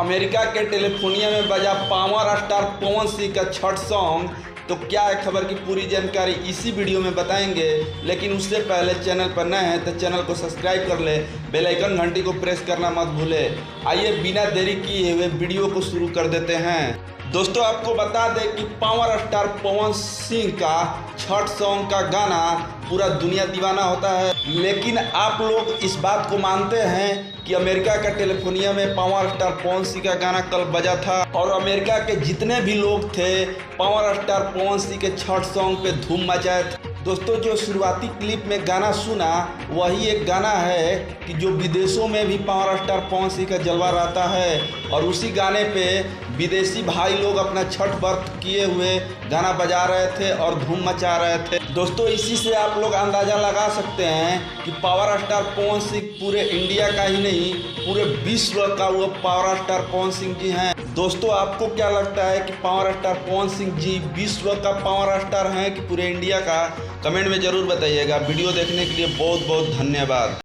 America के California में बजा पावर स्टार पवन सिंह का छठ सॉन्ग। तो क्या है खबर की पूरी जानकारी इसी वीडियो में बताएंगे, लेकिन उससे पहले चैनल पर नए हैं तो चैनल को सब्सक्राइब कर ले, बेल आइकन घंटी को प्रेस करना मत भूले। आइए बिना देरी किए हुए वीडियो को शुरू कर देते हैं। दोस्तों आपको बता दें कि पावर स्टार पवन सिंह का छठ सॉन्ग का गाना पूरा दुनिया दीवाना होता है, लेकिन आप लोग इस बात को मानते हैं कि अमेरिका का कैलिफोर्निया में पावर स्टार पवन सिंह का गाना कल बजा था और अमेरिका के जितने भी लोग थे पावर स्टार पवन सिंह के छठ सॉन्ग पे धूम मचाए थे। दोस्तों जो शुरुआती क्लिप में गाना सुना वही एक गाना है कि जो विदेशों में भी पावर स्टार पवन सिंह का जलवा रहता है, और उसी गाने पे विदेशी भाई लोग अपना छठ व्रत किए हुए गाना बजा रहे थे और धूम मचा रहे थे। दोस्तों इसी से आप लोग अंदाज़ा लगा सकते हैं कि पावर स्टार पवन सिंह पूरे इंडिया का ही नहीं पूरे विश्व का वो पावर स्टार पवन सिंह जी हैं। दोस्तों आपको क्या लगता है कि पावर स्टार पवन सिंह जी विश्व का पावर स्टार हैं कि पूरे इंडिया का? कमेंट में ज़रूर बताइएगा। वीडियो देखने के लिए बहुत बहुत धन्यवाद।